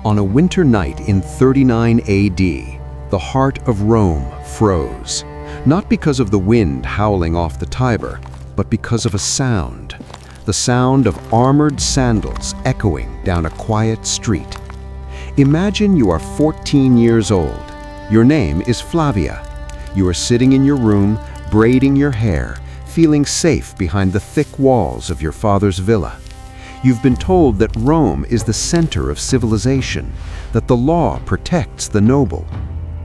On a winter night in 39 AD, the heart of Rome froze, not because of the wind howling off the Tiber, but because of a sound. The sound of armored sandals echoing down a quiet street. Imagine you are 14 years old. Your name is Flavia. You are sitting in your room, braiding your hair, feeling safe behind the thick walls of your father's villa. You've been told that Rome is the center of civilization, that the law protects the noble.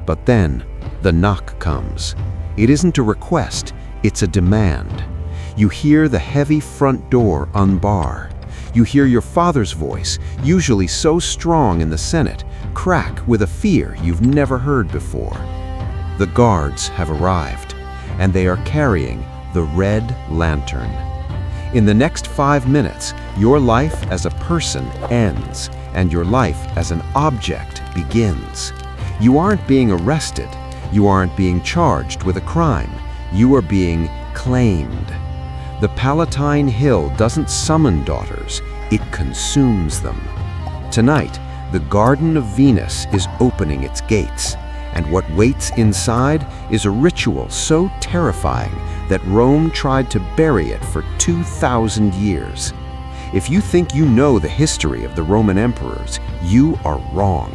But then, the knock comes. It isn't a request, it's a demand. You hear the heavy front door unbar. You hear your father's voice, usually so strong in the Senate, crack with a fear you've never heard before. The guards have arrived, and they are carrying the red lantern. In the next 5 minutes, your life as a person ends, and your life as an object begins. You aren't being arrested. You aren't being charged with a crime. You are being claimed. The Palatine Hill doesn't summon daughters, it consumes them. Tonight, the Garden of Venus is opening its gates, and what waits inside is a ritual so terrifying that Rome tried to bury it for 2,000 years. If you think you know the history of the Roman emperors, you are wrong.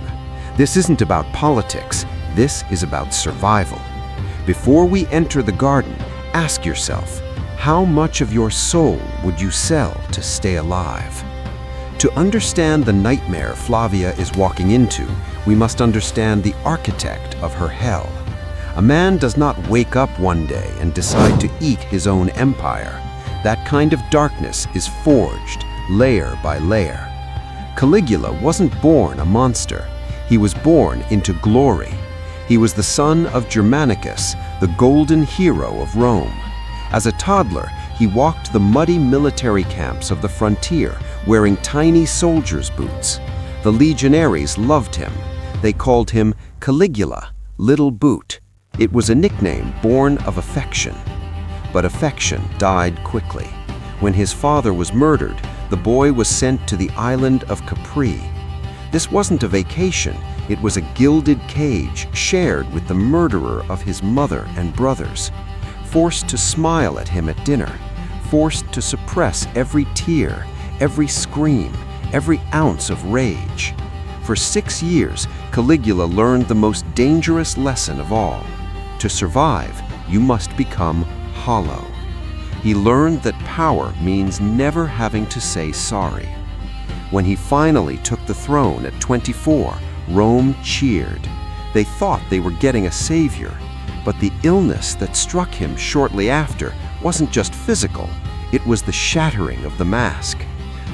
This isn't about politics, this is about survival. Before we enter the garden, ask yourself, how much of your soul would you sell to stay alive? To understand the nightmare Flavia is walking into, we must understand the architect of her hell. A man does not wake up one day and decide to eat his own empire. That kind of darkness is forged, layer by layer. Caligula wasn't born a monster. He was born into glory. He was the son of Germanicus, the golden hero of Rome. As a toddler, he walked the muddy military camps of the frontier, wearing tiny soldier's boots. The legionaries loved him. They called him Caligula, Little Boot. It was a nickname born of affection. But affection died quickly. When his father was murdered, the boy was sent to the island of Capri. This wasn't a vacation, it was a gilded cage shared with the murderer of his mother and brothers. Forced to smile at him at dinner, forced to suppress every tear, every scream, every ounce of rage. For 6 years, Caligula learned the most dangerous lesson of all. To survive, you must become hollow. He learned that power means never having to say sorry. When he finally took the throne at 24, Rome cheered. They thought they were getting a savior, but the illness that struck him shortly after wasn't just physical, it was the shattering of the mask.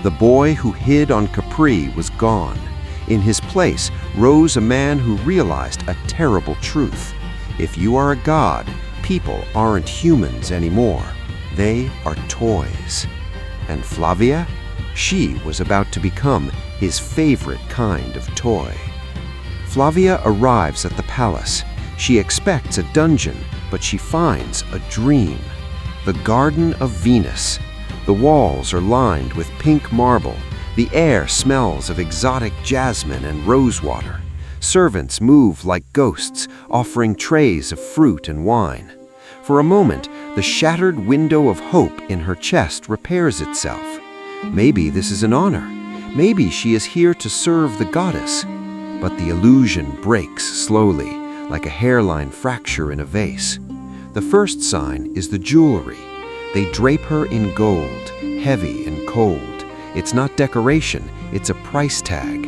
The boy who hid on Capri was gone. In his place rose a man who realized a terrible truth. If you are a god, people aren't humans anymore. They are toys. And Flavia? She was about to become his favorite kind of toy. Flavia arrives at the palace. She expects a dungeon, but she finds a dream. The Garden of Venus. The walls are lined with pink marble. The air smells of exotic jasmine and rosewater. Servants move like ghosts, offering trays of fruit and wine. For a moment, the shattered window of hope in her chest repairs itself. Maybe this is an honor. Maybe she is here to serve the goddess. But the illusion breaks slowly, like a hairline fracture in a vase. The first sign is the jewelry. They drape her in gold, heavy and cold. It's not decoration, it's a price tag.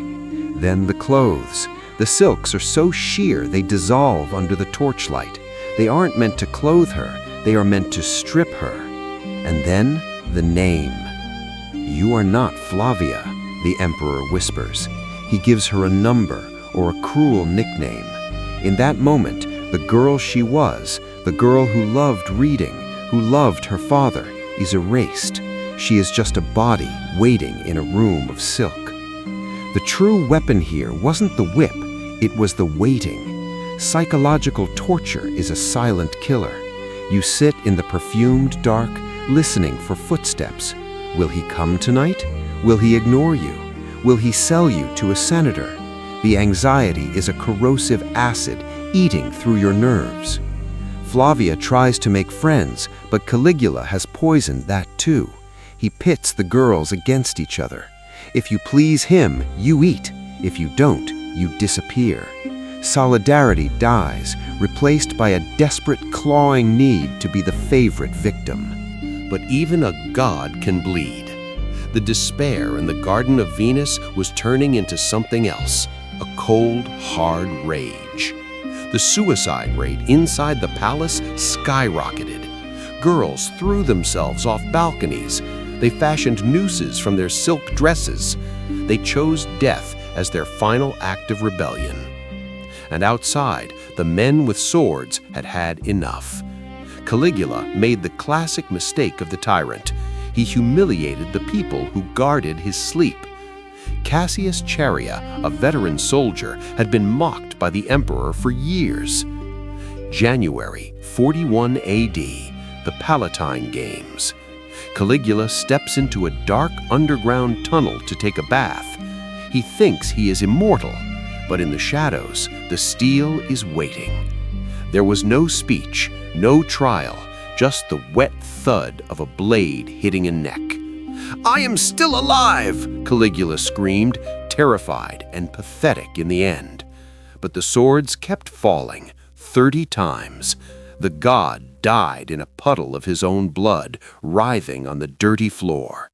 Then the clothes. The silks are so sheer they dissolve under the torchlight. They aren't meant to clothe her, they are meant to strip her. And then the name. You are not Flavia, the emperor whispers. He gives her a number or a cruel nickname. In that moment, the girl she was, the girl who loved reading, who loved her father, is erased. She is just a body waiting in a room of silk. The true weapon here wasn't the whip, it was the waiting. Psychological torture is a silent killer. You sit in the perfumed dark, listening for footsteps. Will he come tonight? Will he ignore you? Will he sell you to a senator? The anxiety is a corrosive acid eating through your nerves. Flavia tries to make friends, but Caligula has poisoned that too. He pits the girls against each other. If you please him, you eat. If you don't, you disappear. Solidarity dies, replaced by a desperate clawing need to be the favorite victim. But even a god can bleed. The despair in the Garden of Venus was turning into something else, a cold, hard rage. The suicide rate inside the palace skyrocketed. Girls threw themselves off balconies. They fashioned nooses from their silk dresses. They chose death as their final act of rebellion. And outside, the men with swords had had enough. Caligula made the classic mistake of the tyrant. He humiliated the people who guarded his sleep. Cassius Charia, a veteran soldier, had been mocked by the emperor for years. January 41 AD, the Palatine Games. Caligula steps into a dark underground tunnel to take a bath. He thinks he is immortal, but in the shadows, the steel is waiting. There was no speech, no trial, just the wet thud of a blade hitting a neck. "I am still alive!" Caligula screamed, terrified and pathetic in the end. But the swords kept falling, 30 times. The god died in a puddle of his own blood, writhing on the dirty floor.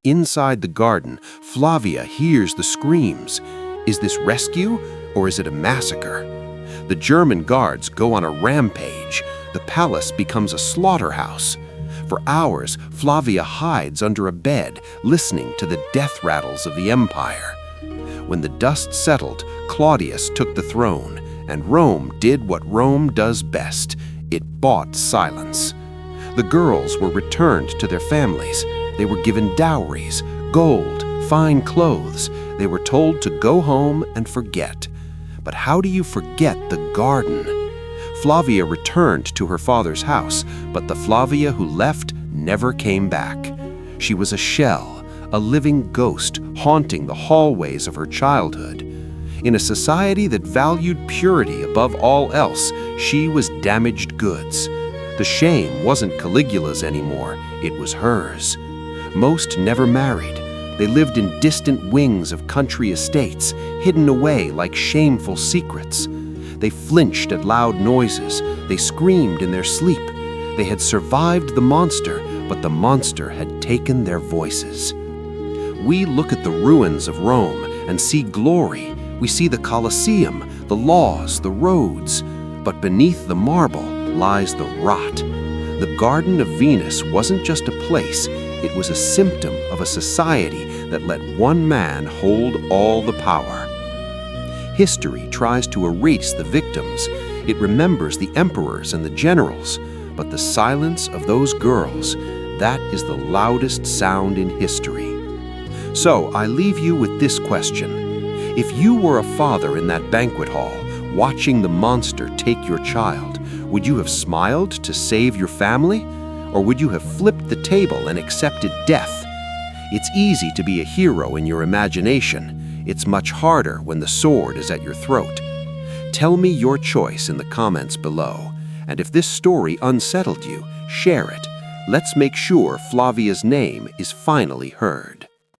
Inside the garden, Flavia hears the screams. Is this rescue, or is it a massacre? The German guards go on a rampage. The palace becomes a slaughterhouse. For hours, Flavia hides under a bed, listening to the death rattles of the empire. When the dust settled, Claudius took the throne, and Rome did what Rome does best. It bought silence. The girls were returned to their families. They were given dowries, gold, fine clothes. They were told to go home and forget. But how do you forget the garden? Flavia returned to her father's house, but the Flavia who left never came back. She was a shell, a living ghost haunting the hallways of her childhood. In a society that valued purity above all else, she was damaged goods. The shame wasn't Caligula's anymore, it was hers. Most never married. They lived in distant wings of country estates, hidden away like shameful secrets. They flinched at loud noises. They screamed in their sleep. They had survived the monster, but the monster had taken their voices. We look at the ruins of Rome and see glory. We see the Colosseum, the laws, the roads. But beneath the marble lies the rot. The Garden of Venus wasn't just a place. It was a symptom of a society that let one man hold all the power. History tries to erase the victims. It remembers the emperors and the generals. But the silence of those girls, that is the loudest sound in history. So I leave you with this question. If you were a father in that banquet hall, watching the monster take your child, would you have smiled to save your family? Or would you have flipped the table and accepted death? It's easy to be a hero in your imagination. It's much harder when the sword is at your throat. Tell me your choice in the comments below. And if this story unsettled you, share it. Let's make sure Flavia's name is finally heard.